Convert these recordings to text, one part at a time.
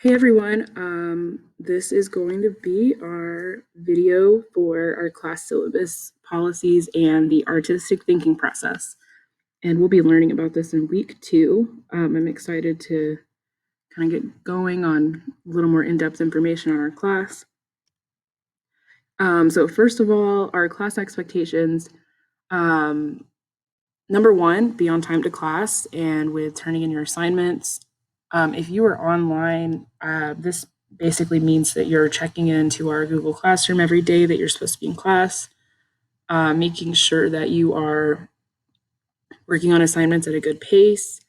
Hey everyone, this is going to be our video for our class syllabus policies and the artistic thinking process. And we'll be learning about this in week 2. I'm excited to kind of get going on a little more in-depth information on our class. So first of all, our class expectations. Number 1, be on time to class and with turning in your assignments. If you are online, this basically means that you're checking into our Google Classroom every day that you're supposed to be in class, making sure that you are working on assignments at a good pace.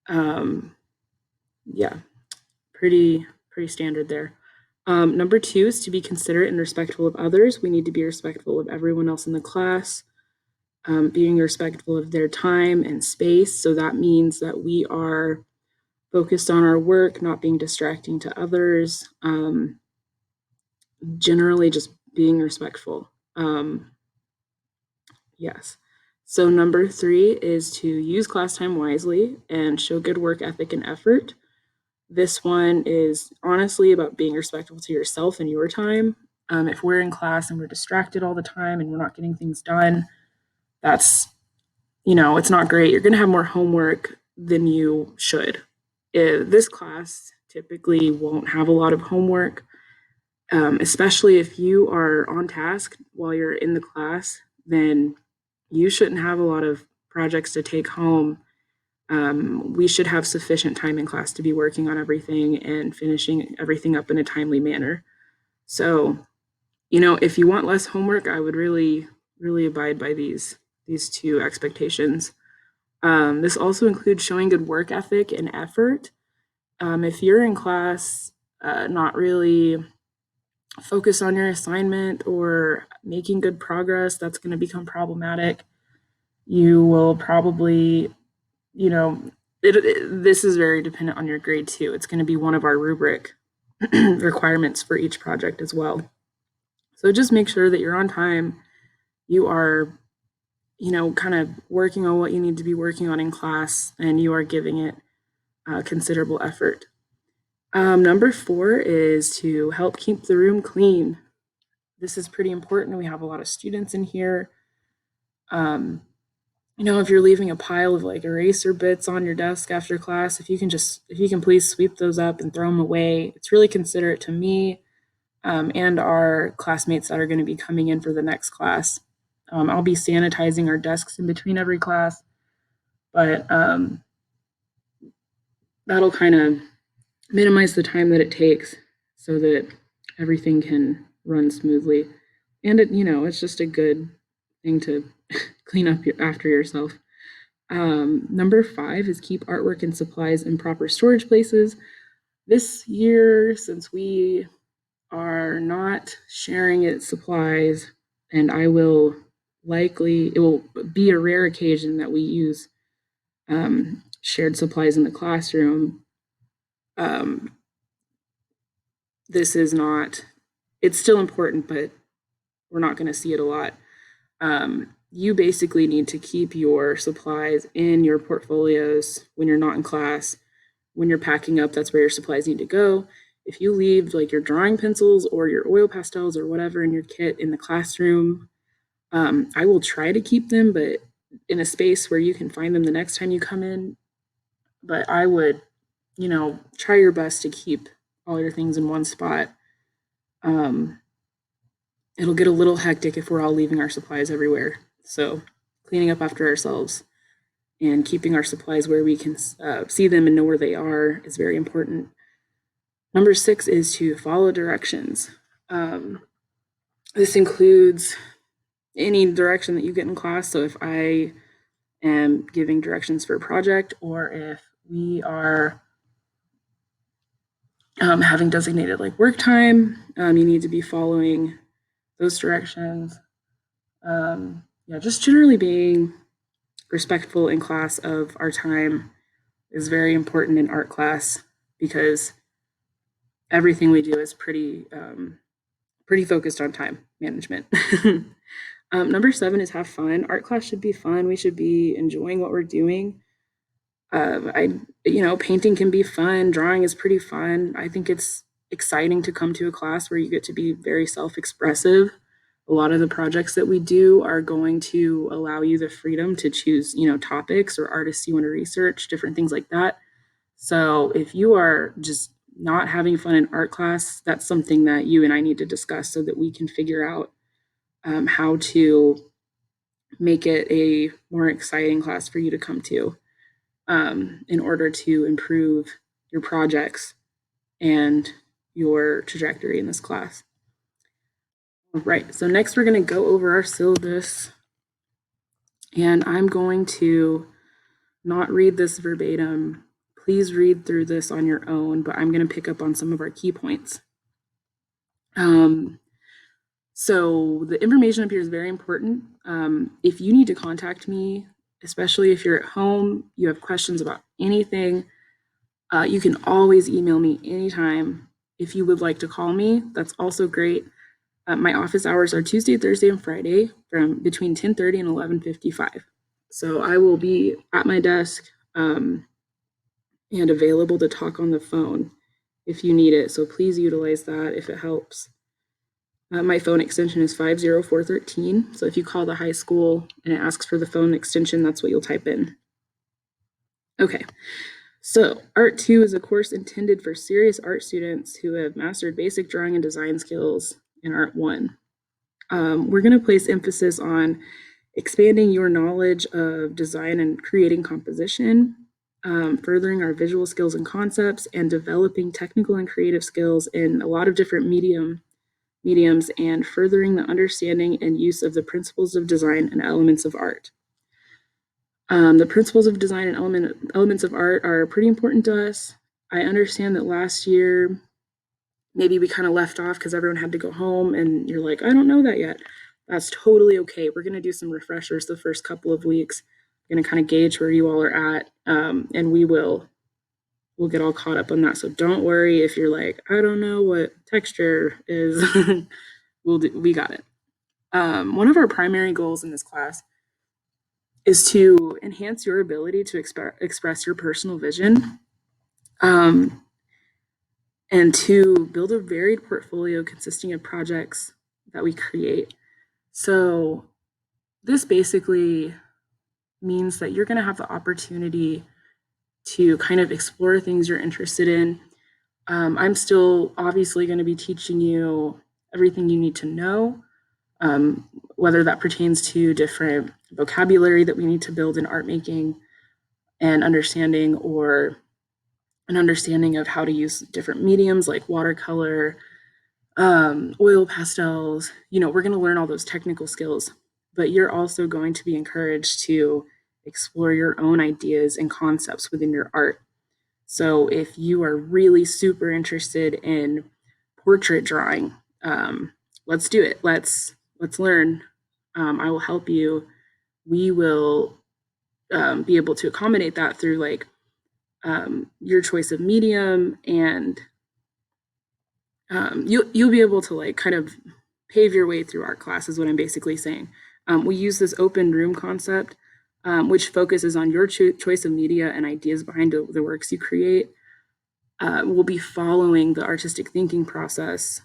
Yeah, pretty standard there. Number 2 is to be considerate and respectful of others. We need to be respectful of everyone else in the class, being respectful of their time and space. So that means that we are focused on our work, not being distracting to others, generally just being respectful. Yes. So number 3 is to use class time wisely and show good work ethic and effort. This one is honestly about being respectful to yourself and your time. If we're in class and we're distracted all the time and we're not getting things done, that's, it's not great. You're going to have more homework than you should. This class typically won't have a lot of homework, especially if you are on task while you're in the class, then you shouldn't have a lot of projects to take home. We should have sufficient time in class to be working on everything and finishing everything up in a timely manner. So, if you want less homework, I would really, really abide by these 2 expectations. This also includes showing good work ethic and effort. If you're in class, not really focused on your assignment or making good progress, that's going to become problematic. You will probably, this is very dependent on your grade too. It's going to be one of our rubric requirements for each project as well. So just make sure that you're on time. You are kind of working on what you need to be working on in class, and you are giving it considerable effort. Number 4 is to help keep the room clean. This is pretty important. We have a lot of students in here. If you're leaving a pile of like eraser bits on your desk after class, if you can please sweep those up and throw them away, it's really considerate to me and our classmates that are going to be coming in for the next class. I'll be sanitizing our desks in between every class, but that'll kind of minimize the time that it takes so that everything can run smoothly. And it's just a good thing to clean up after yourself. Number 5 is keep artwork and supplies in proper storage places. This year, since we are not sharing its supplies, and it will be a rare occasion that we use shared supplies in the classroom. This is not, it's still important, but we're not going to see it a lot. You basically need to keep your supplies in your portfolios when you're not in class. When you're packing up, that's where your supplies need to go. If you leave like your drawing pencils or your oil pastels or whatever in your kit in the classroom, I will try to keep them, but in a space where you can find them the next time you come in. But I would, try your best to keep all your things in one spot. It'll get a little hectic if we're all leaving our supplies everywhere. So cleaning up after ourselves and keeping our supplies where we can see them and know where they are is very important. Number 6 is to follow directions. This includes any direction that you get in class. So if I am giving directions for a project, or if we are having designated like work time, you need to be following those directions. Just generally being respectful in class of our time is very important in art class because everything we do is pretty focused on time management. Number 7 is have fun. Art class should be fun. We should be enjoying what we're doing. Painting can be fun. Drawing is pretty fun. I think it's exciting to come to a class where you get to be very self-expressive. A lot of the projects that we do are going to allow you the freedom to choose, topics or artists you want to research, different things like that. So if you are just not having fun in art class, that's something that you and I need to discuss so that we can figure out how to make it a more exciting class for you to come to in order to improve your projects and your trajectory in this class. All right, so next we're going to go over our syllabus, and I'm going to not read this verbatim. Please read through this on your own, but I'm going to pick up on some of our key points. So the information up here is very important. If you need to contact me, especially if you're at home, you have questions about anything, you can always email me anytime. If you would like to call me, that's also great. My office hours are Tuesday, Thursday, and Friday from between 10:30 and 11:55. So I will be at my desk and available to talk on the phone if you need it. So please utilize that if it helps. My phone extension is 50413. So if you call the high school and it asks for the phone extension, that's what you'll type in. Okay. So Art 2 is a course intended for serious art students who have mastered basic drawing and design skills in Art 1. We're going to place emphasis on expanding your knowledge of design and creating composition, furthering our visual skills and concepts, and developing technical and creative skills in a lot of different mediums, and furthering the understanding and use of the principles of design and elements of art. The principles of design and elements of art are pretty important to us. I understand that last year, maybe we kind of left off because everyone had to go home and you're like, I don't know that yet. That's totally okay. We're going to do some refreshers the first couple of weeks. We're going to kind of gauge where you all are at, and we'll get all caught up on that. So don't worry if you're like, I don't know what texture is. We got it. One of our primary goals in this class is to enhance your ability to express your personal vision, and to build a varied portfolio consisting of projects that we create. So this basically means that you're going to have the opportunity to kind of explore things you're interested in. I'm still obviously going to be teaching you everything you need to know, whether that pertains to different vocabulary that we need to build in art making and understanding, or an understanding of how to use different mediums like watercolor, oil pastels. We're going to learn all those technical skills, but you're also going to be encouraged to explore your own ideas and concepts within your art. So if you are really super interested in portrait drawing, let's do it. Let's learn. I will help you. We will be able to accommodate that through your choice of medium, and you'll be able to kind of pave your way through art class is what I'm basically saying. We use this open room concept, which focuses on your choice of media and ideas behind the works you create. We'll be following the artistic thinking process.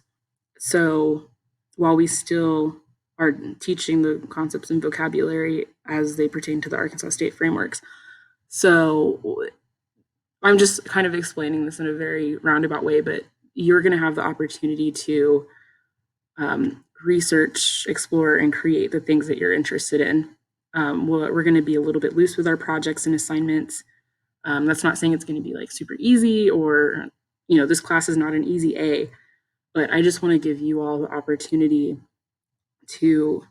So while we still are teaching the concepts and vocabulary as they pertain to the Arkansas State frameworks. So I'm just kind of explaining this in a very roundabout way, but you're going to have the opportunity to research, explore, and create the things that you're interested in. We're going to be a little bit loose with our projects and assignments. That's not saying it's going to be super easy, or this class is not an easy A, but I just want to give you all the opportunity to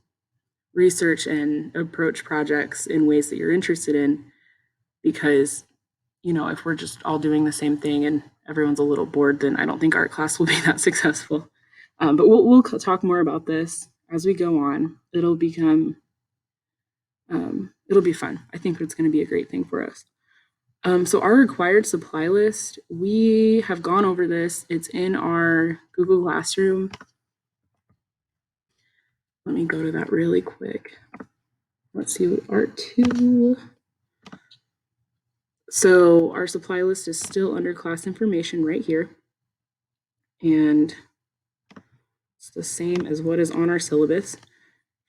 research and approach projects in ways that you're interested in, because if we're just all doing the same thing and everyone's a little bored, then I don't think art class will be that successful. But we'll talk more about this as we go on. It'll be fun. I think it's going to be a great thing for us. So our required supply list, we have gone over this. It's in our Google Classroom. Let me go to that really quick. Let's see, Art 2. So our supply list is still under class information right here. And it's the same as what is on our syllabus.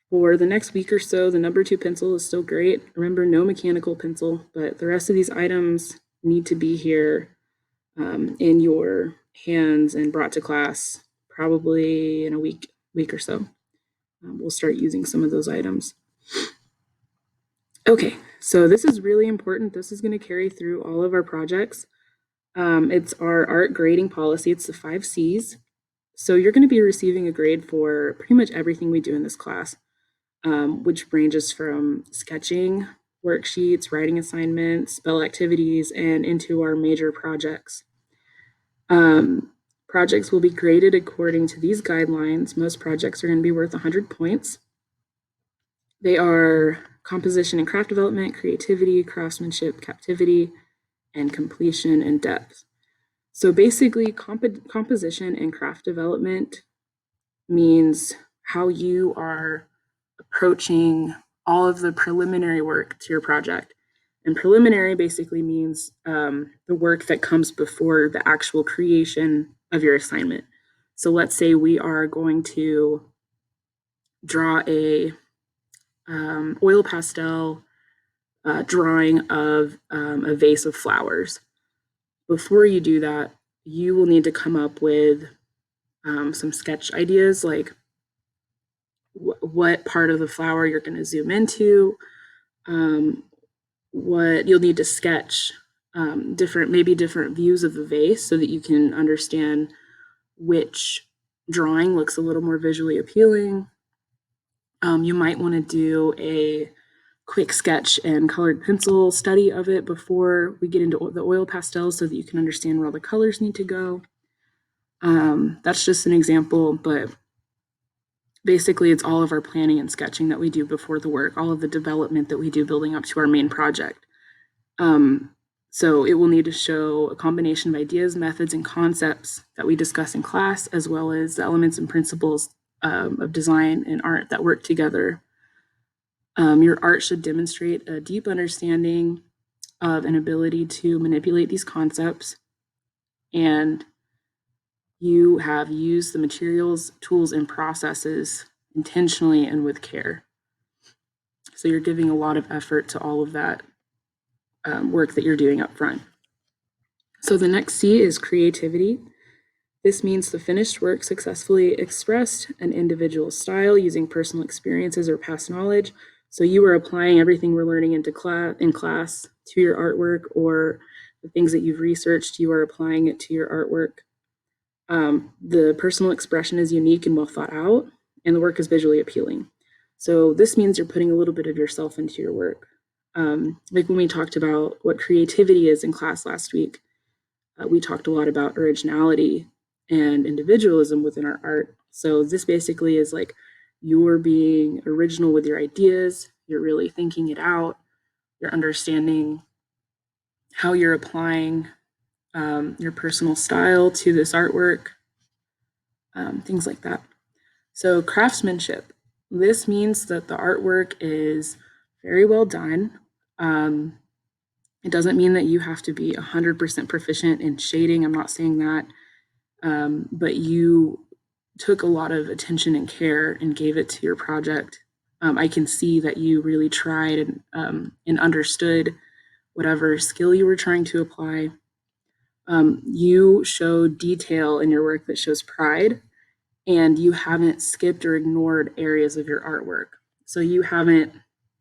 For the next week or so, the number 2 pencil is still great. Remember, no mechanical pencil, but the rest of these items need to be here in your hands and brought to class probably in a week or so. We'll start using some of those items. Okay, so this is really important. This is going to carry through all of our projects. It's our art grading policy. It's the 5 C's. So you're going to be receiving a grade for pretty much everything we do in this class, which ranges from sketching, worksheets, writing assignments, spell activities, and into our major projects. Projects will be graded according to these guidelines. Most projects are going to be worth 100 points. They are composition and craft development, creativity, craftsmanship, captivity, and completion and depth. So basically, composition and craft development means how you are approaching all of the preliminary work to your project. And preliminary basically means the work that comes before the actual creation of your assignment. So let's say we are going to draw a oil pastel drawing of a vase of flowers. Before you do that, you will need to come up with some sketch ideas, like what part of the flower you're going to zoom into, what you'll need to sketch different views of the vase so that you can understand which drawing looks a little more visually appealing. You might want to do a quick sketch and colored pencil study of it before we get into the oil pastels so that you can understand where all the colors need to go. That's just an example, but basically it's all of our planning and sketching that we do before the work, all of the development that we do building up to our main project. So it will need to show a combination of ideas, methods, and concepts that we discuss in class, as well as the elements and principles of design and art that work together. Your art should demonstrate a deep understanding of an ability to manipulate these concepts, and you have used the materials, tools, and processes intentionally and with care. So you're giving a lot of effort to all of that work that you're doing up front. So the next C is creativity. This means the finished work successfully expressed an individual style using personal experiences or past knowledge. So you are applying everything we're learning in class to your artwork, or the things that you've researched, you are applying it to your artwork. The personal expression is unique and well thought out, and the work is visually appealing. So this means you're putting a little bit of yourself into your work. Like when we talked about what creativity is in class last week, we talked a lot about originality and individualism within our art. So this basically is like you're being original with your ideas, you're really thinking it out, you're understanding how you're applying your personal style to this artwork, things like that. So craftsmanship. This means that the artwork is very well done. It doesn't mean that you have to be 100% proficient in shading. I'm not saying that. But you took a lot of attention and care and gave it to your project. I can see that you really tried and understood whatever skill you were trying to apply. You show detail in your work that shows pride, and you haven't skipped or ignored areas of your artwork. So you haven't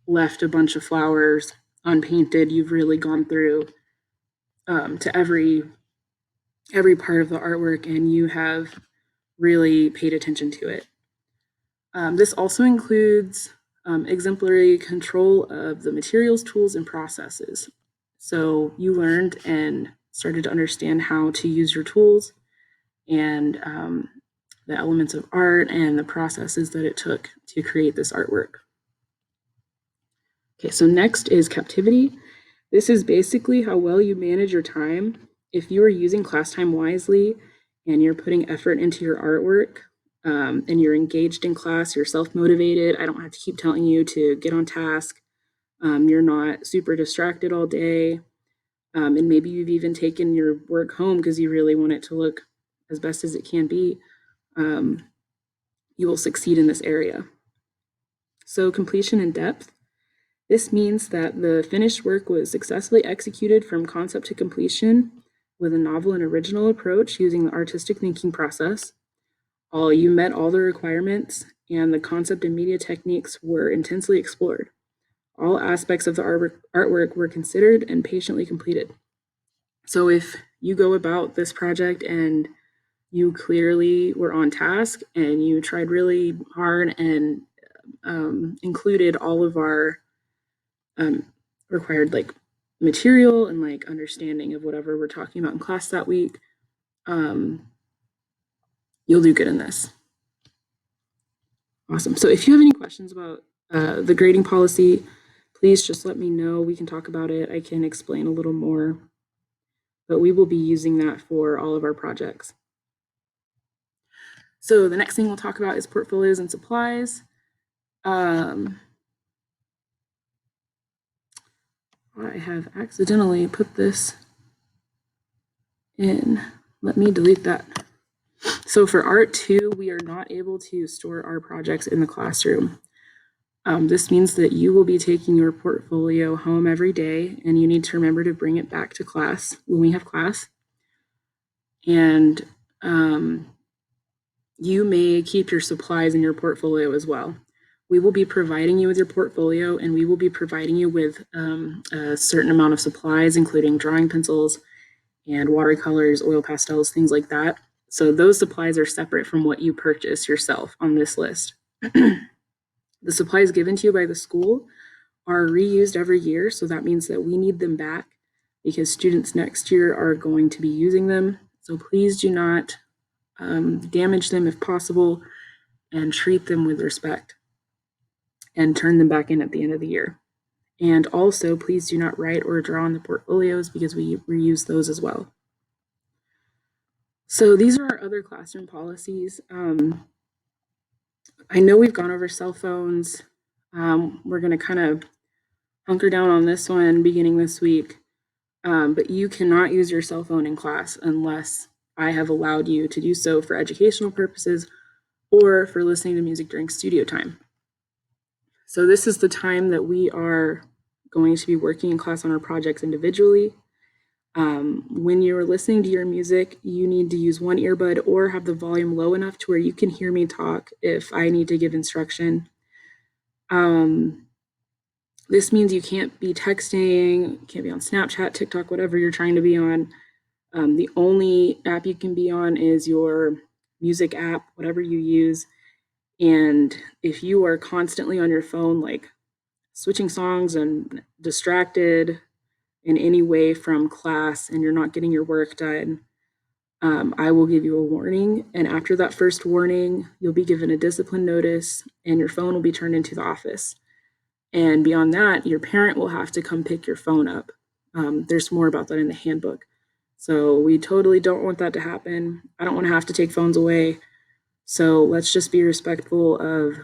left a bunch of flowers unpainted. You've really gone through to every part of the artwork, and you have really paid attention to it. This also includes exemplary control of the materials, tools, and processes. So you learned and started to understand how to use your tools and the elements of art and the processes that it took to create this artwork. Okay, so next is captivity. This is basically how well you manage your time. If you are using class time wisely and you're putting effort into your artwork, and you're engaged in class, you're self-motivated, I don't have to keep telling you to get on task, you're not super distracted all day, And maybe you've even taken your work home because you really want it to look as best as it can be, um, you will succeed in this area. So completion and depth. This means that the finished work was successfully executed from concept to completion with a novel and original approach using the artistic thinking process. You met all the requirements, and the concept and media techniques were intensely explored. All aspects of the artwork were considered and patiently completed. So if you go about this project and you clearly were on task and you tried really hard and included all of our required like material and like understanding of whatever we're talking about in class that week, you'll do good in this. Awesome. So if you have any questions about the grading policy, please just let me know. We can talk about it. I can explain a little more, but we will be using that for all of our projects. So the next thing we'll talk about is portfolios and supplies. I have accidentally put this in. Let me delete that. So for Art 2, we are not able to store our projects in the classroom. This means that you will be taking your portfolio home every day, and you need to remember to bring it back to class when we have class. And you may keep your supplies in your portfolio as well. We will be providing you with your portfolio, and we will be providing you with a certain amount of supplies, including drawing pencils and watercolors, oil pastels, things like that. So those supplies are separate from what you purchase yourself on this list. The supplies given to you by the school are reused every year, so that means that we need them back because students next year are going to be using them. So please do not damage them if possible, and treat them with respect and turn them back in at the end of the year. And also, please do not write or draw on the portfolios because we reuse those as well. So these are our other classroom policies. I know we've gone over cell phones. We're going to kind of hunker down on this one beginning this week, but you cannot use your cell phone in class unless I have allowed you to do so for educational purposes or for listening to music during studio time. So this is the time that we are going to be working in class on our projects individually. When you're listening to your music, you need to use one earbud or have the volume low enough to where you can hear me talk if I need to give instruction. This means you can't be texting, can't be on Snapchat, TikTok, whatever you're trying to be on. The only app you can be on is your music app, whatever you use. And if you are constantly on your phone, like switching songs and distracted in any way from class and you're not getting your work done, I will give you a warning. And after that first warning, you'll be given a discipline notice and your phone will be turned into the office. And beyond that, your parent will have to come pick your phone up. There's more about that in the handbook. So we totally don't want that to happen. I don't want to have to take phones away. So let's just be respectful of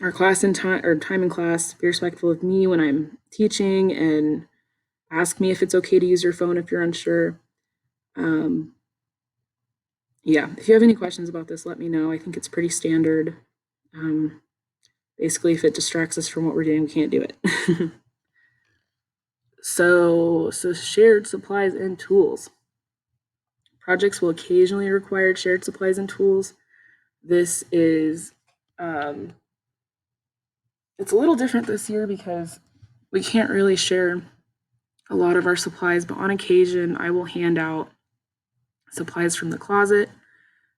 our class and time, or time in class. Be respectful of me when I'm teaching, and ask me if it's okay to use your phone if you're unsure. Yeah, if you have any questions about this, let me know. I think it's pretty standard. Basically, if it distracts us from what we're doing, we can't do it. So shared supplies and tools. Projects will occasionally require shared supplies and tools. This is, it's a little different this year because we can't really share a lot of our supplies, but on occasion I will hand out supplies from the closet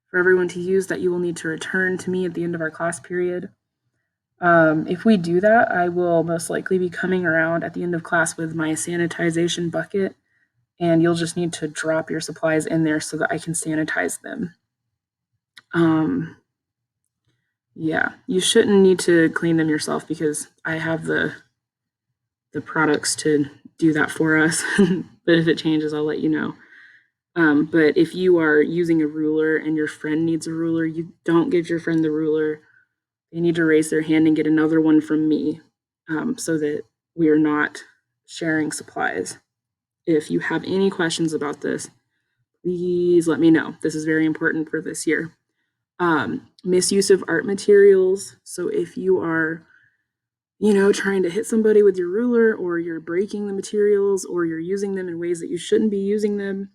for everyone to use that you will need to return to me at the end of our class period. If we do that, I will most likely be coming around at the end of class with my sanitization bucket, and you'll just need to drop your supplies in there so that I can sanitize them. Yeah, you shouldn't need to clean them yourself because I have the products to do that for us. But if it changes, I'll let you know. But if you are using a ruler and your friend needs a ruler, you don't give your friend the ruler. They need to raise their hand and get another one from me, so that we are not sharing supplies. if you have any questions about this, please let me know. This is very important for this year. Misuse of art materials. So if you are, trying to hit somebody with your ruler, or you're breaking the materials, or you're using them in ways that you shouldn't be using them,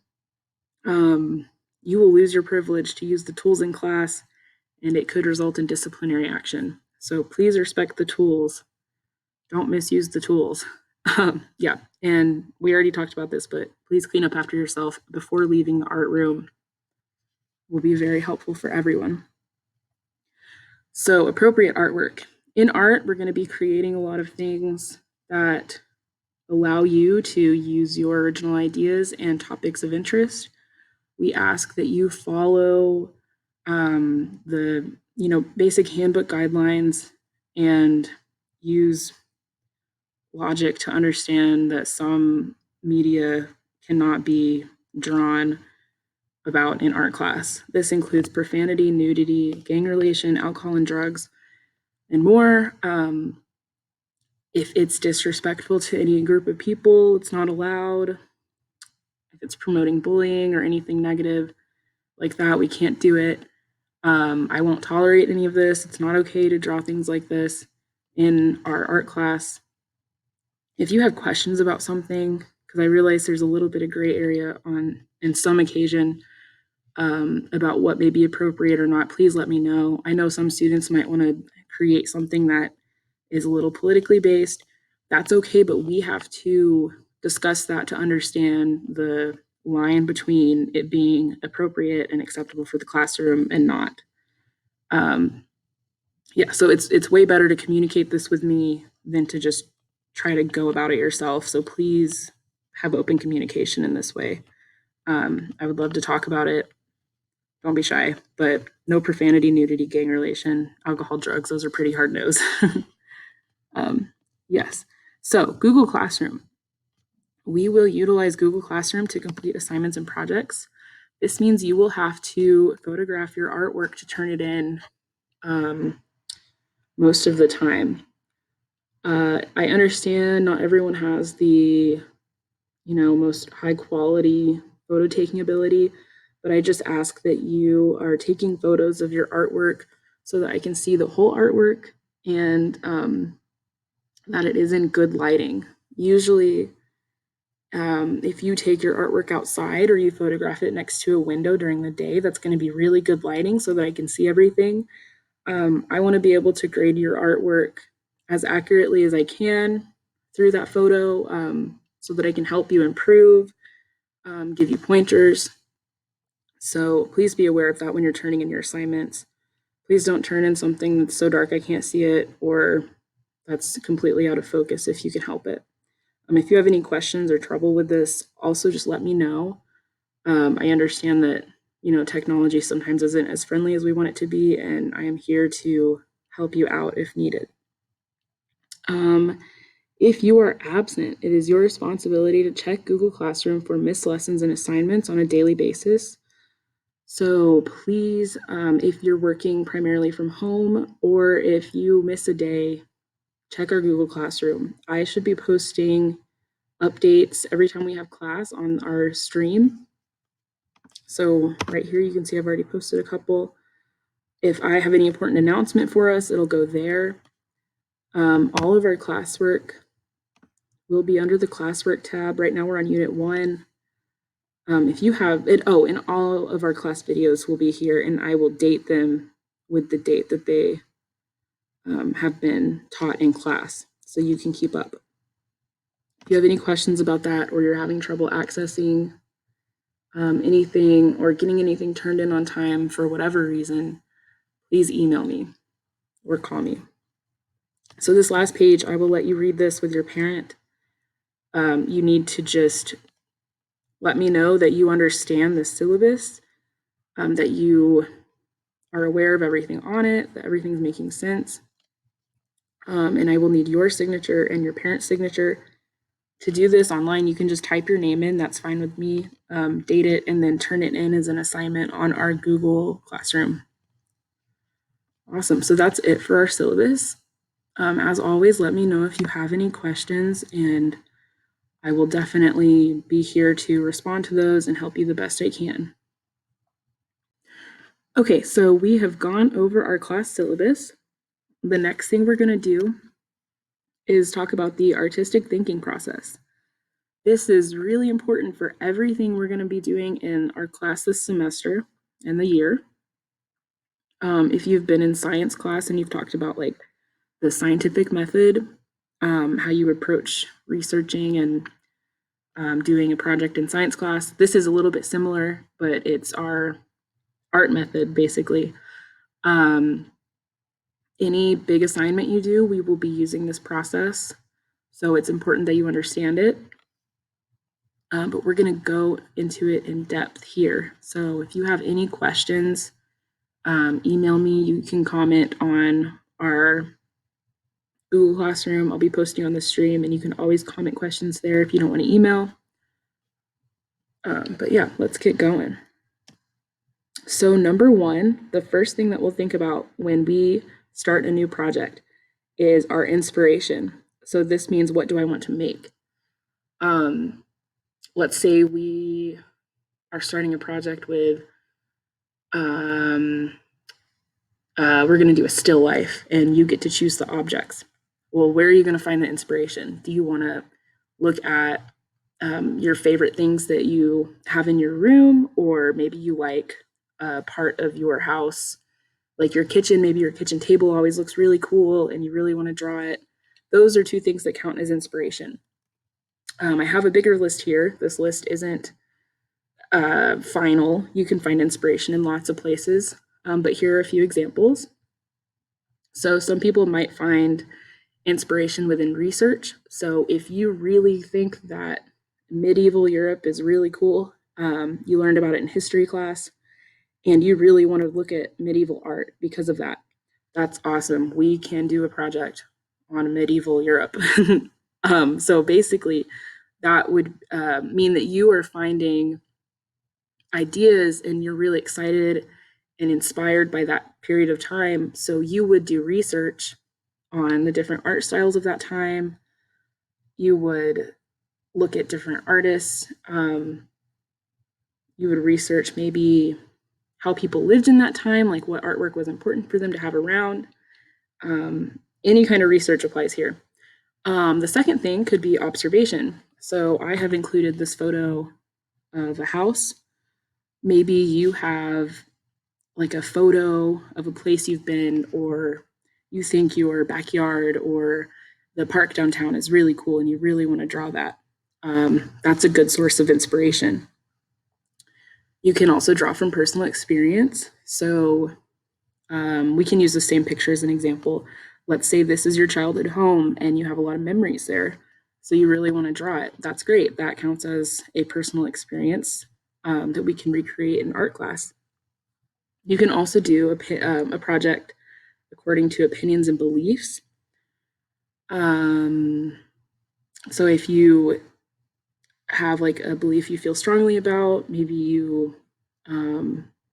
you will lose your privilege to use the tools in class, and it could result in disciplinary action. So please respect the tools. Don't misuse the tools. Yeah, and we already talked about this, but please clean up after yourself before leaving the art room. Will be very helpful for everyone. So appropriate artwork. In art, we're going to be creating a lot of things that allow you to use your original ideas and topics of interest. We ask that you follow the basic handbook guidelines and use logic to understand that some media cannot be drawn about in art class. This includes profanity, nudity, gang relation, alcohol and drugs, and more. If it's disrespectful to any group of people, it's not allowed. If it's promoting bullying or anything negative like that, we can't do it. I won't tolerate any of this. It's not okay to draw things like this in our art class. If you have questions about something, because I realize there's a little bit of gray area in some occasion about what may be appropriate or not, please let me know. I know some students might want to create something that is a little politically based. That's okay, but we have to discuss that to understand the line between it being appropriate and acceptable for the classroom and not. Yeah, so it's way better to communicate this with me than to just try to go about it yourself. So please have open communication in this way. I would love to talk about it. Don't be shy, but no profanity, nudity, gang relation, alcohol, drugs. Those are pretty hard no's. Yes. So Google Classroom. We will utilize Google Classroom to complete assignments and projects. This means you will have to photograph your artwork to turn it in most of the time. I understand not everyone has the, most high quality photo taking ability, but I just ask that you are taking photos of your artwork so that I can see the whole artwork and that it is in good lighting. Usually, if you take your artwork outside or you photograph it next to a window during the day, that's going to be really good lighting so that I can see everything. I want to be able to grade your artwork as accurately as I can through that photo so that I can help you improve, give you pointers. So please be aware of that when you're turning in your assignments. Please don't turn in something that's so dark I can't see it or that's completely out of focus if you can help it. If you have any questions or trouble with this, also just let me know. I understand that technology sometimes isn't as friendly as we want it to be, and I am here to help you out if needed. If you are absent, it is your responsibility to check Google Classroom for missed lessons and assignments on a daily basis. So please, if you're working primarily from home or if you miss a day, check our Google Classroom. I should be posting updates every time we have class on our stream. So right here, you can see I've already posted a couple. If I have any important announcement for us, it'll go there. All of our classwork will be under the classwork tab. Right now we're on unit 1. If you have it, and all of our class videos will be here, and I will date them with the date that they have been taught in class, so you can keep up. If you have any questions about that, or you're having trouble accessing anything or getting anything turned in on time for whatever reason, please email me or call me. So this last page, I will let you read this with your parent. You need to just let me know that you understand the syllabus, that you are aware of everything on it, that everything's making sense. And I will need your signature and your parent's signature. To do this online, you can just type your name in, that's fine with me, date it, and then turn it in as an assignment on our Google Classroom. Awesome, so that's it for our syllabus. As always, let me know if you have any questions, and I will definitely be here to respond to those and help you the best I can. Okay, so we have gone over our class syllabus. The next thing we're going to do is talk about the artistic thinking process. This is really important for everything we're going to be doing in our class this semester and the year. If you've been in science class and you've talked about like the scientific method, how you approach researching and doing a project in science class, this is a little bit similar, but it's our art method basically. Any big assignment you do, we will be using this process. So it's important that you understand it. But we're going to go into it in depth here. So if you have any questions, email me. You can comment on our Google Classroom. I'll be posting on the stream, and you can always comment questions there if you don't want to email. But yeah, let's get going. So number one, the first thing that we'll think about when we start a new project is our inspiration. So this means, what do I want to make? Let's say we are starting a project with, we're going to do a still life, and you get to choose the objects. Well, where are you going to find the inspiration? Do you want to look at your favorite things that you have in your room, or maybe you like a part of your house, like your kitchen? Maybe your kitchen table always looks really cool and you really want to draw it. Those are two things that count as inspiration. I have a bigger list here. This list isn't final. You can find inspiration in lots of places, but here are a few examples. So some people might find inspiration within research. So if you really think that medieval Europe is really cool, you learned about it in history class, and you really want to look at medieval art because of that, that's awesome. We can do a project on medieval Europe. So basically, that would mean that you are finding ideas and you're really excited and inspired by that period of time. So you would do research on the different art styles of that time. You would look at different artists. You would research maybe how people lived in that time, like what artwork was important for them to have around. Any kind of research applies here. The second thing could be observation. So I have included this photo of a house. Maybe you have like a photo of a place you've been, or you think your backyard or the park downtown is really cool and you really want to draw that. That's a good source of inspiration. You can also draw from personal experience. So we can use the same picture as an example. Let's say this is your childhood home and you have a lot of memories there. So you really want to draw it. That's great. That counts as a personal experience that we can recreate in art class. You can also do a project according to opinions and beliefs. So if you have like a belief you feel strongly about, maybe you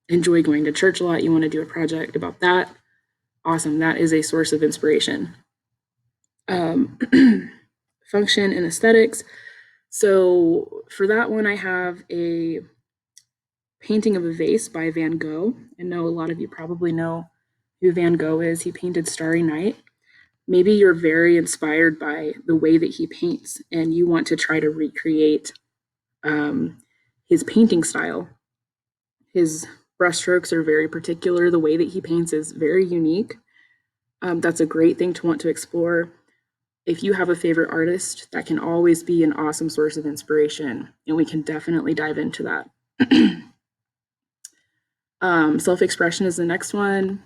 enjoy going to church a lot, you want to do a project about that, awesome. That is a source of inspiration. Function and aesthetics. So for that one, I have a painting of a vase by Van Gogh. I know a lot of you probably know who Van Gogh is. He painted Starry Night. Maybe you're very inspired by the way that he paints and you want to try to recreate his painting style. His brushstrokes are very particular. The way that he paints is very unique. That's a great thing to want to explore. If you have a favorite artist, that can always be an awesome source of inspiration, and we can definitely dive into that. Self-expression is the next one.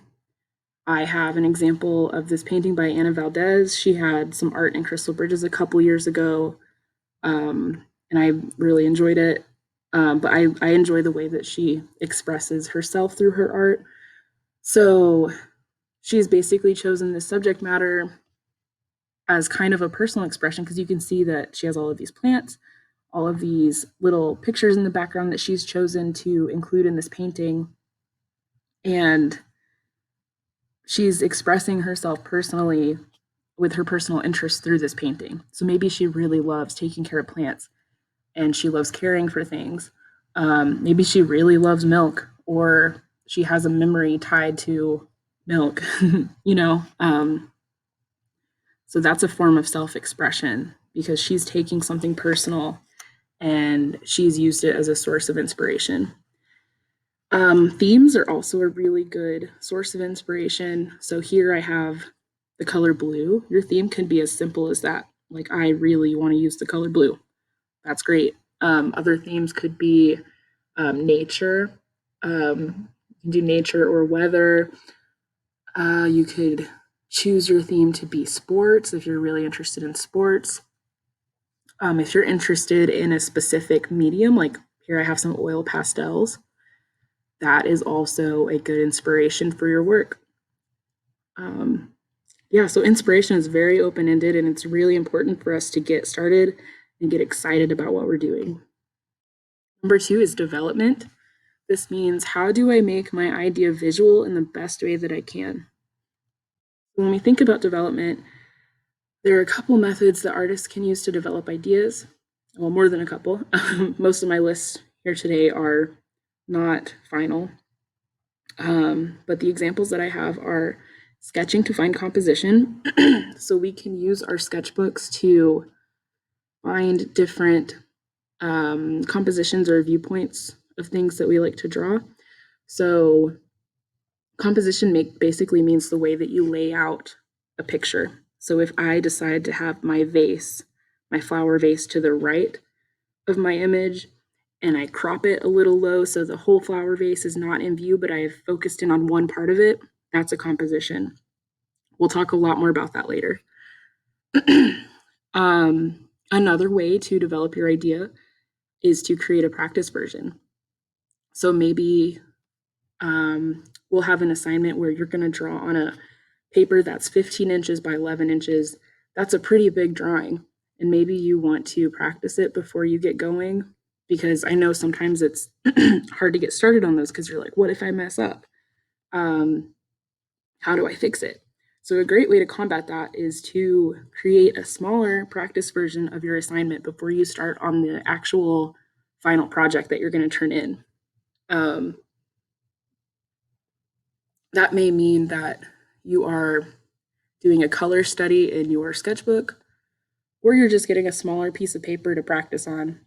I have an example of this painting by Anna Valdez. She had some art in Crystal Bridges a couple years ago, and I really enjoyed it. But I enjoy the way that she expresses herself through her art. So she's basically chosen this subject matter as kind of a personal expression, because you can see that she has all of these plants, all of these little pictures in the background that she's chosen to include in this painting. And she's expressing herself personally with her personal interest through this painting. So maybe she really loves taking care of plants and she loves caring for things. Maybe she really loves milk, or she has a memory tied to milk, you know? So that's a form of self expression because she's taking something personal and she's used it as a source of inspiration. Themes are also a really good source of inspiration. So here I have the color blue. Your theme can be as simple as that. Like, I really want to use the color blue. That's great. Other themes could be nature. You can do nature or weather. You could choose your theme to be sports if you're really interested in sports. If you're interested in a specific medium, like here I have some oil pastels, that is also a good inspiration for your work. Yeah, so inspiration is very open ended, and it's really important for us to get started and get excited about what we're doing. Number 2 is development. This means, how do I make my idea visual in the best way that I can? When we think about development, there are a couple methods that artists can use to develop ideas. Well, more than a couple. Most of my lists here today are not final. But the examples that I have are sketching to find composition. So we can use our sketchbooks to find different compositions or viewpoints of things that we like to draw. So composition basically means the way that you lay out a picture. So if I decide to have my vase, my flower vase, to the right of my image, and I crop it a little low so the whole flower vase is not in view, but I've focused in on one part of it, that's a composition. We'll talk a lot more about that later. Another way to develop your idea is to create a practice version. So maybe we'll have an assignment where you're going to draw on a paper that's 15 inches by 11 inches. That's a pretty big drawing. And maybe you want to practice it before you get going, because I know sometimes it's hard to get started on those because you're like, what if I mess up? How do I fix it? So a great way to combat that is to create a smaller practice version of your assignment before you start on the actual final project that you're going to turn in. That may mean that you are doing a color study in your sketchbook, or you're just getting a smaller piece of paper to practice on.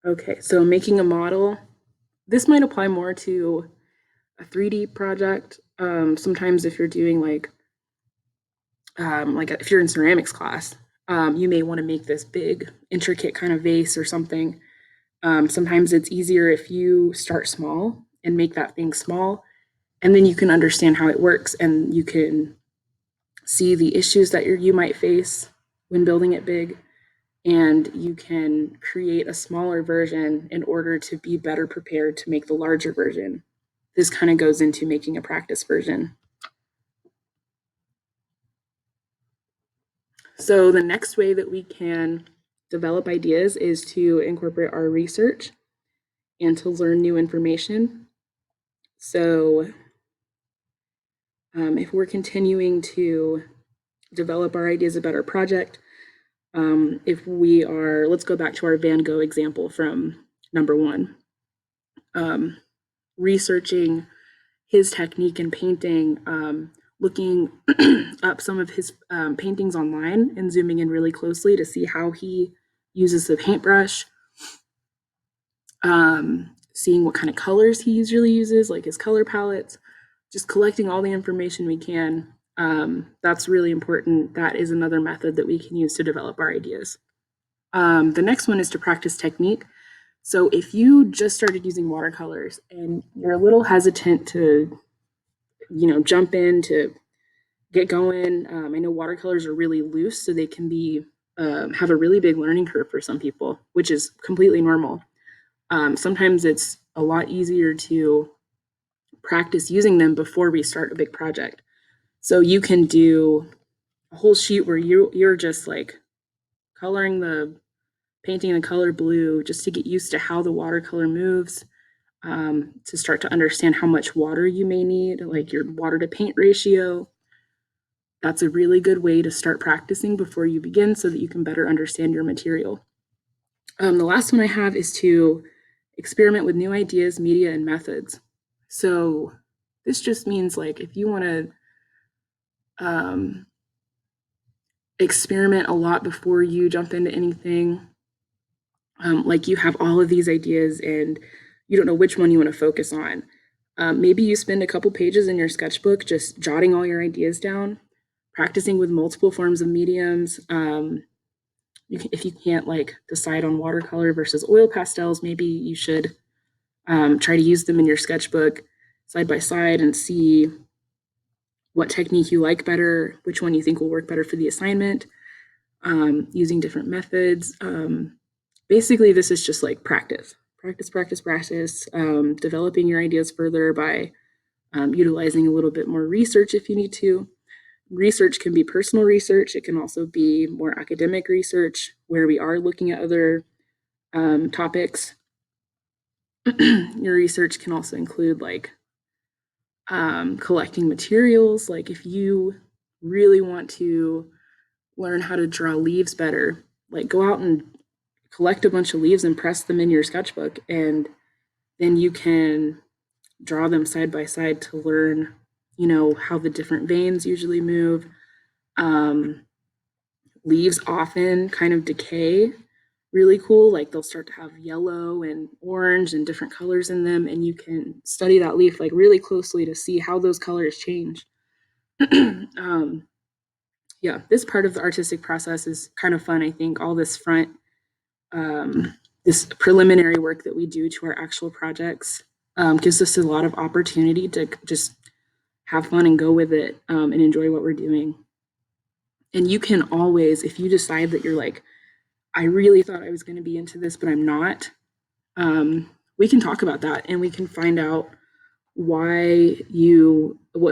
Okay, so making a model. This might apply more to a 3D project. Sometimes if you're doing like if you're in ceramics class, you may want to make this big, intricate kind of vase or something. Sometimes it's easier if you start small and make that thing small, and then you can understand how it works and you can see the issues that you might face when building it big, and you can create a smaller version in order to be better prepared to make the larger version. This kind of goes into making a practice version. So the next way that we can develop ideas is to incorporate our research and to learn new information. So if we're continuing to develop our ideas about our project, if we are, let's go back to our Van Gogh example from number 1. Researching his technique in painting, looking up some of his paintings online and zooming in really closely to see how he uses the paintbrush, seeing what kind of colors he usually uses, like his color palettes, just collecting all the information we can. That's really important. That is another method that we can use to develop our ideas. The next one is to practice technique. So if you just started using watercolors and you're a little hesitant to, jump in to get going, I know watercolors are really loose, so they can be have a really big learning curve for some people, which is completely normal. Sometimes it's a lot easier to practice using them before we start a big project. So you can do a whole sheet where you're just like painting the color blue just to get used to how the watercolor moves, to start to understand how much water you may need, like your water to paint ratio. that's a really good way to start practicing before you begin so that you can better understand your material. The last one I have is to experiment with new ideas, media, and methods. So this just means like if you want to experiment a lot before you jump into anything, like you have all of these ideas and you don't know which one you want to focus on. Maybe you spend a couple pages in your sketchbook just jotting all your ideas down, practicing with multiple forms of mediums. If you can't like decide on watercolor versus oil pastels, maybe you should try to use them in your sketchbook side by side and see what technique you like better, which one you think will work better for the assignment, using different methods. Basically, this is just like practice, practice, practice, practice, developing your ideas further by utilizing a little bit more research if you need to. Research can be personal research. It can also be more academic research where we are looking at other topics. Your research can also include like collecting materials. Like if you really want to learn how to draw leaves better, like go out and collect a bunch of leaves and press them in your sketchbook, and then you can draw them side by side to learn, you know, how the different veins usually move. Leaves often kind of decay really cool, like they'll start to have yellow and orange and different colors in them, and you can study that leaf like really closely to see how those colors change. Yeah, this part of the artistic process is kind of fun. I think all this this preliminary work that we do to our actual projects gives us a lot of opportunity to just have fun and go with it and enjoy what we're doing. And you can always, if you decide that you're like, I really thought I was going to be into this, but I'm not, we can talk about that and we can find out what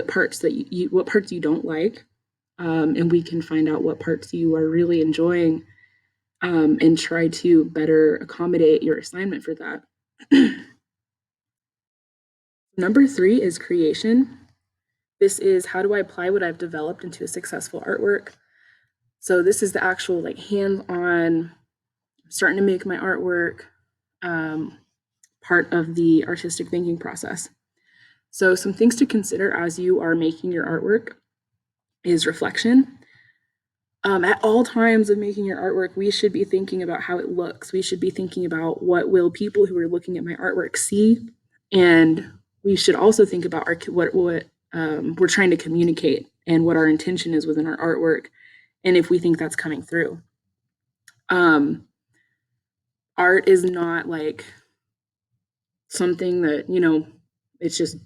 parts you don't like, and we can find out what parts you are really enjoying, and try to better accommodate your assignment for that. Number 3 is creation. This is how do I apply what I've developed into a successful artwork. So this is the actual like hands-on starting to make my artwork part of the artistic thinking process. So some things to consider as you are making your artwork is reflection. At all times of making your artwork, we should be thinking about how it looks. We should be thinking about what will people who are looking at my artwork see, and we should also think about what we're trying to communicate and what our intention is within our artwork, and if we think that's coming through. Art is not like something that, you know, it's just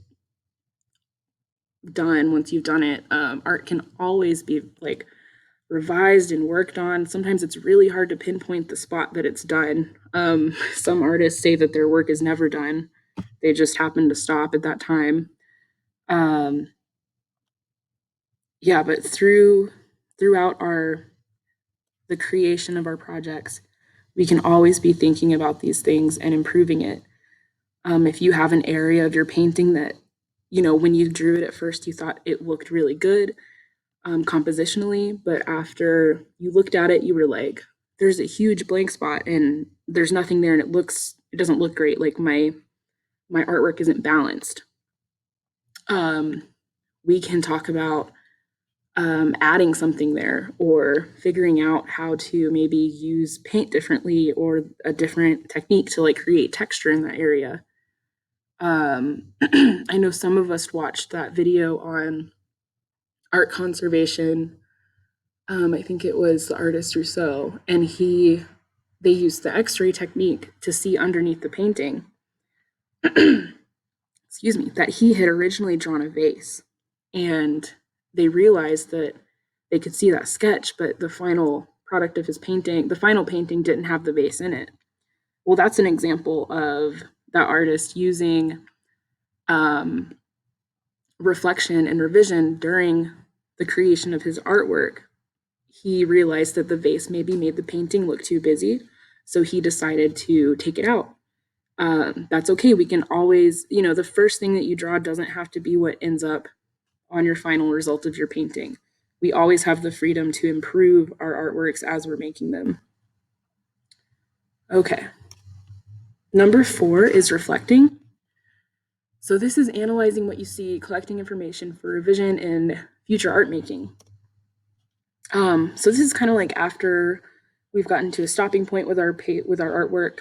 done once you've done it. Art can always be like revised and worked on. Sometimes it's really hard to pinpoint the spot that it's done. Some artists say that their work is never done. They just happen to stop at that time. Yeah, but throughout the creation of our projects, we can always be thinking about these things and improving it. If you have an area of your painting that, you know, when you drew it at first, you thought it looked really good compositionally, but after you looked at it, you were like, there's a huge blank spot and there's nothing there, and it doesn't look great. Like my artwork isn't balanced. We can talk about adding something there or figuring out how to maybe use paint differently or a different technique to like create texture in that area. I know some of us watched that video on art conservation. I think it was the artist Rousseau, and they used the X-ray technique to see underneath the painting. Excuse me, that he had originally drawn a vase, and they realized that they could see that sketch, but the final product of his painting, the final painting, didn't have the vase in it. Well, that's an example of that artist using reflection and revision during the creation of his artwork. He realized that the vase maybe made the painting look too busy, so he decided to take it out. That's okay. We can always, you know, the first thing that you draw doesn't have to be what ends up on your final result of your painting. we always have the freedom to improve our artworks as we're making them. Okay. Number 4 is reflecting. So this is analyzing what you see, collecting information for revision and future art making. So this is kind of like after we've gotten to a stopping point with our artwork.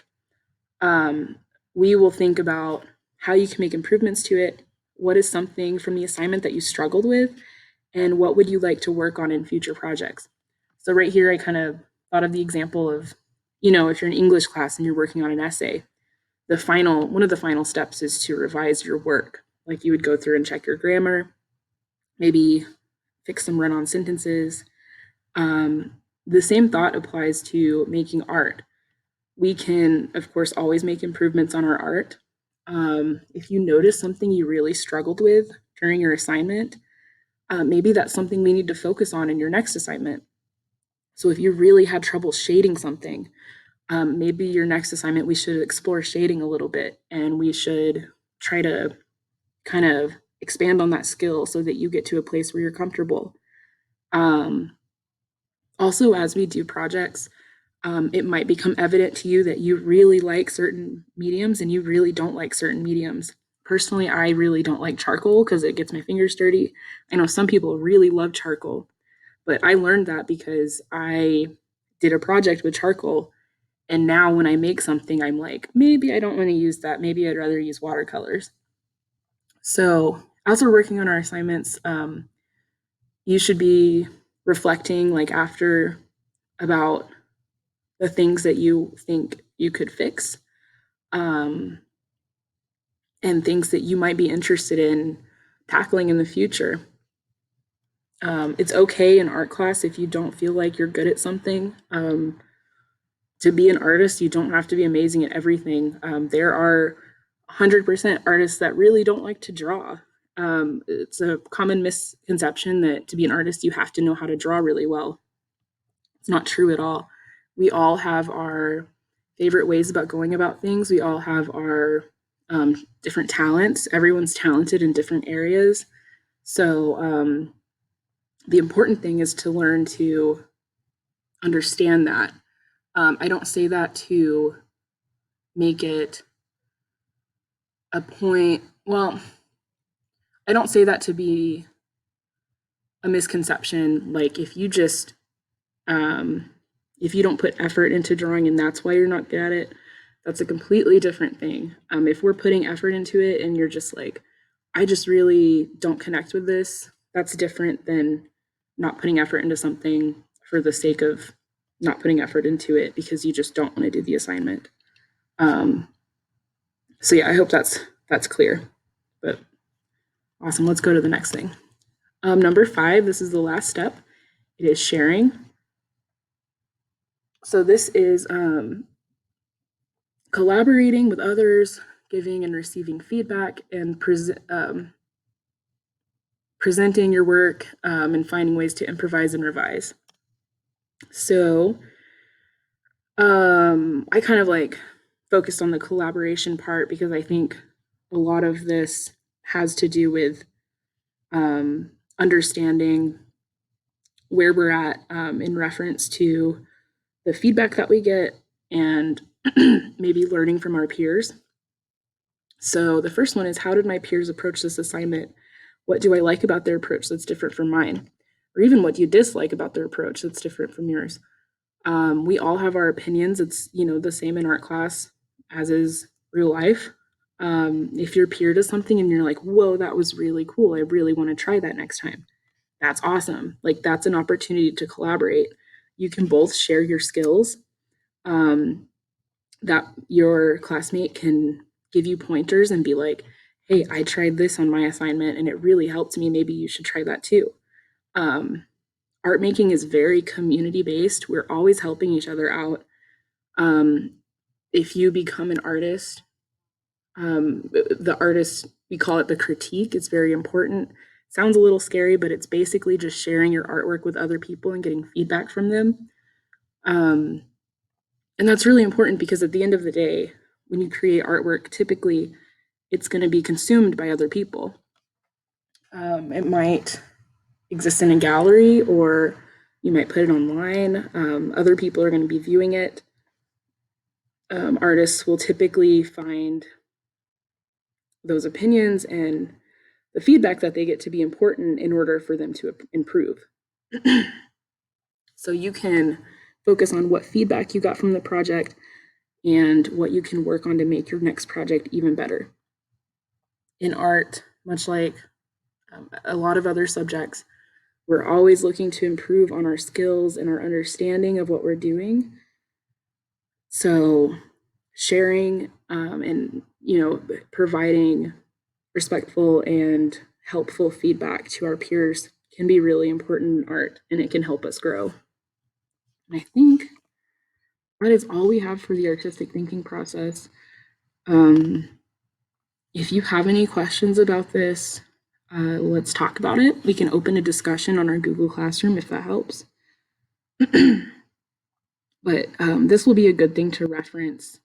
We will think about how you can make improvements to it. What is something from the assignment that you struggled with, and what would you like to work on in future projects? So right here, I kind of thought of the example of, if you're in English class and you're working on an essay, one of the final steps is to revise your work. Like you would go through and check your grammar, maybe fix some run-on sentences. The same thought applies to making art. We can, of course, always make improvements on our art. If you notice something you really struggled with during your assignment, maybe that's something we need to focus on in your next assignment. So if you really had trouble shading something, maybe your next assignment we should explore shading a little bit, and we should try to kind of expand on that skill so that you get to a place where you're comfortable. Also, as we do projects, it might become evident to you that you really like certain mediums and you really don't like certain mediums. Personally, I really don't like charcoal because it gets my fingers dirty. I know some people really love charcoal, but I learned that because I did a project with charcoal. And now when I make something, I'm like, maybe I don't want to use that. Maybe I'd rather use watercolors. So as we're working on our assignments, you should be reflecting like after about the things that you think you could fix, and things that you might be interested in tackling in the future. It's okay in art class if you don't feel like you're good at something. To be an artist, you don't have to be amazing at everything. There are 100% artists that really don't like to draw. It's a common misconception that to be an artist, you have to know how to draw really well. It's not true at all. We all have our favorite ways about going about things. We all have our different talents. Everyone's talented in different areas. So the important thing is to learn to understand that. I don't say that to make it a point. Well, I don't say that to be a misconception. Like if you just if you don't put effort into drawing and that's why you're not good at it, that's a completely different thing. If we're putting effort into it and you're just like, I just really don't connect with this, that's different than not putting effort into something for the sake of not putting effort into it because you just don't want to do the assignment. So yeah, I hope that's clear. But awesome, let's go to the next thing. Number 5, this is the last step. It is sharing. So this is collaborating with others, giving and receiving feedback, and presenting your work, and finding ways to improvise and revise. So I kind of like focused on the collaboration part because I think a lot of this has to do with understanding where we're at in reference to the feedback that we get and maybe learning from our peers. So the first one is, how did my peers approach this assignment? What do I like about their approach that's different from mine? Or even what do you dislike about their approach that's different from yours? We all have our opinions. It's, the same in art class as is real life. If your peer does something and you're like, whoa, that was really cool, I really want to try that next time, that's awesome. Like that's an opportunity to collaborate. You can both share your skills, that your classmate can give you pointers and be like, hey, I tried this on my assignment and it really helped me. Maybe you should try that too. Art making is very community based. We're always helping each other out. If you become an artist, the artist, we call it the critique. It's very important. Sounds a little scary, but it's basically just sharing your artwork with other people and getting feedback from them. And that's really important because at the end of the day, when you create artwork, typically it's going to be consumed by other people. exists in a gallery, or you might put it online. Other people are going to be viewing it. Artists will typically find those opinions and the feedback that they get to be important in order for them to improve. So you can focus on what feedback you got from the project and what you can work on to make your next project even better. In art, much like a lot of other subjects, we're always looking to improve on our skills and our understanding of what we're doing. So sharing and providing respectful and helpful feedback to our peers can be really important in art, and it can help us grow. And I think that is all we have for the artistic thinking process. If you have any questions about this, let's talk about it. We can open a discussion on our Google Classroom if that helps. But this will be a good thing to reference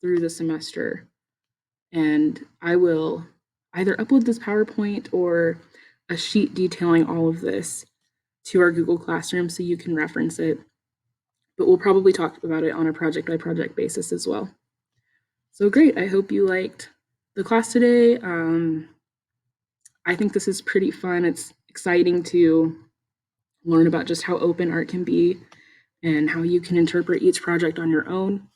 through the semester. And I will either upload this PowerPoint or a sheet detailing all of this to our Google Classroom so you can reference it. But we'll probably talk about it on a project by project basis as well. So great, I hope you liked the class today. I think this is pretty fun. It's exciting to learn about just how open art can be and how you can interpret each project on your own.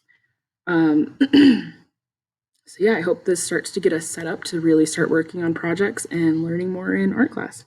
So yeah, I hope this starts to get us set up to really start working on projects and learning more in art class.